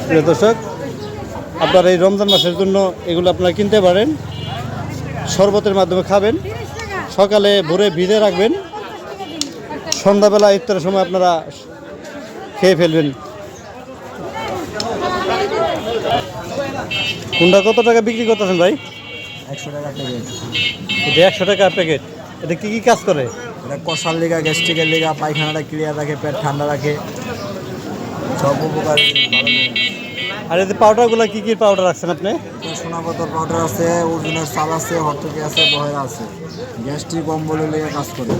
প্রিয় দর্শক, আপনারা এই রমজান মাসের জন্য এগুলো আপনারা কিনতে পারেন। শরবতের মাধ্যমে খাবেন, সকালে ভোরে ভিজে রাখবেন, সন্ধ্যাবেলা ইফতারের সময় আপনারা খেয়ে ফেলবেন। কোনটা কত টাকা বিক্রি করতেছেন ভাই? 100 টাকা প্যাকেট। এটা 100 টাকা প্যাকেট। এটা কি কি কাজ করে? এটা কষার লিগা, গ্যাস্ট্রিকের লিগা, পায়খানাটা ক্লিয়ার রাখে, পেট ঠান্ডা রাখে, সব উপকার। আর এই যে পাউডারগুলো কি কি পাউডার রাখছেন আপনি? সোনাপাতার পাউডার আছে, অর্জুনের চাল আছে, হরতকি আছে, বহেরা আছে। গ্যাস্ট্রিক অম্বলের লিগে কাজ করে।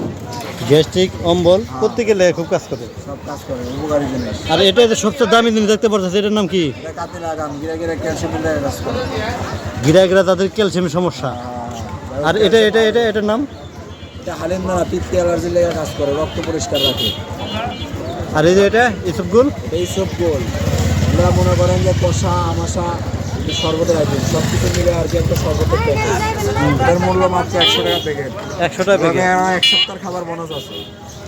গ্যাস্ট্রিক অম্বল প্রত্যেকের লেগে খুব কাজ করে, সব কাজ করে, উপকারী জিনিস। আর এটা যে সবচেয়ে দামি জিনিস দেখতে পাচ্ছেন, এটার নাম কি? এটা কাতিল আগাম, গিরা গিরা ক্যালসিয়ামের লিগে কাজ করে। গিরা গিরা তাদের ক্যালসিয়ামের সমস্যা। আর এটার নাম? এটা হালিমদানা, পিত্তি অ্যালার্জির লিগে কাজ করে, রক্ত পরিষ্কার রাখে। আর এই যে এটা ইসবগুল, এইসব গোল আমরা মনে করেন যে কষা আমাশা শরবতের আইটেম সব কিছু মিলে আর কি একটা শরবতের প্যাকেট। এটার মূল্য মাত্র 100 টাকা প্যাকেট। 100 টাকা প্যাকেট। এক সপ্তাহের খাবার বোনাস আছে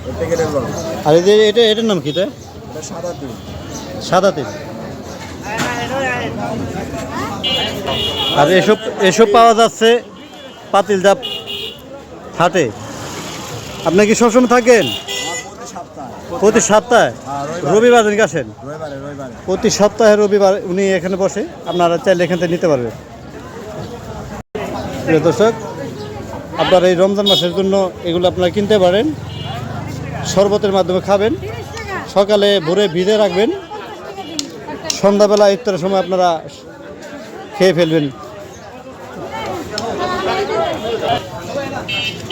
এই প্যাকেটের লগে। আর এই যে এটার নাম কি? এটা সাদা তিল। সাদা তিল। আর এসব পাওয়া যাচ্ছে পাতিলজাপ হাটে। আপনি কি সবসময় থাকেন? প্রতি সপ্তাহে রবিবার দিন আসেন? প্রতি সপ্তাহে রবিবার উনি এখানে বসে, আপনারা চাইলে এখান থেকে নিতে পারবেন। প্রিয় দর্শক, আপনারা এই রমজান মাসের জন্য এগুলো আপনারা কিনতে পারেন। শরবতের মাধ্যমে খাবেন, সকালে ভোরে ভিজে রাখবেন, সন্ধ্যাবেলা ইফতারের সময় আপনারা খেয়ে ফেলবেন।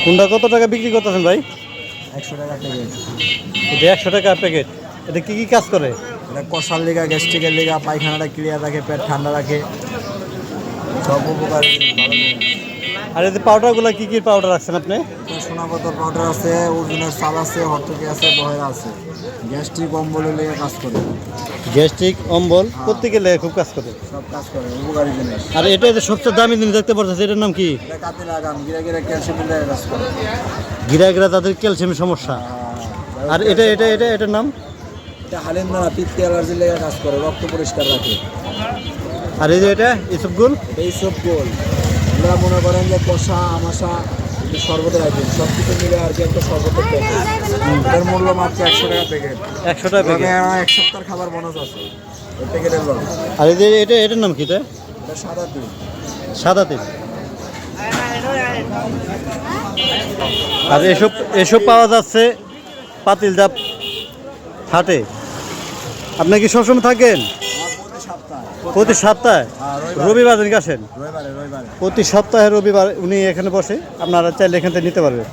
কোনটা কত টাকা বিক্রি করতেছেন ভাই? 100 টাকা প্যাকেট। এটা 100 টাকা প্যাকেট। এটা কি কি কাজ করে? এটা কষার লিগা, গ্যাস্ট্রিকের লিগা, পায়খানাটা ক্লিয়ার রাখে, পেট ঠান্ডা রাখে, সব উপকার। আর এই যে পাউডারগুলো কি কি পাউডার রাখছেন আপনি? সোনাপাতার পাউডার আছে, অর্জুনের চাল আছে, হরতকি আছে, বহেরা আছে। গ্যাস্ট্রিক অম্বলের লিগে কাজ করে। গ্যাস্ট্রিক অম্বল প্রত্যেকের লেগে খুব কাজ করে, সব কাজ করে, উপকারী জিনিস। আর এটা যে সবচেয়ে দামি জিনিস দেখতে পাচ্ছেন, এটার নাম কি? এটা কাতিল আগাম, গিরা গিরা ক্যালসিয়ামের লিগে কাজ করে। গিরা গিরা তাদের ক্যালসিয়ামের সমস্যা। আর এটার নাম? এটা হালিমদানা, পিত্তি অ্যালার্জির লিগে কাজ করে, রক্ত পরিষ্কার রাখে। আর এই যে এটা ইসবগুল, এইসব গোল আমরা মনে করেন যে কষা আমাশা শরবতের আইটেম সব কিছু মিলে আর কি একটা শরবতের প্যাকেট। এটার মূল্য মাত্র 100 টাকা প্যাকেট। 100 টাকা প্যাকেট। এক সপ্তাহের খাবার বোনাস আছে এই প্যাকেটের লগে। আর এই যে এটার নাম কি? এটা সাদা তিল। সাদা তিল। আর এসব পাওয়া যাচ্ছে পাতিলজাপ হাটে। আপনি কি সবসময় থাকেন? প্রতি সপ্তাহে রবিবার দিন আসেন? রবিবারে। প্রতি সপ্তাহে রবিবার উনি এখানে বসে, আপনারা চাইলে এখান থেকে নিতে পারবেন।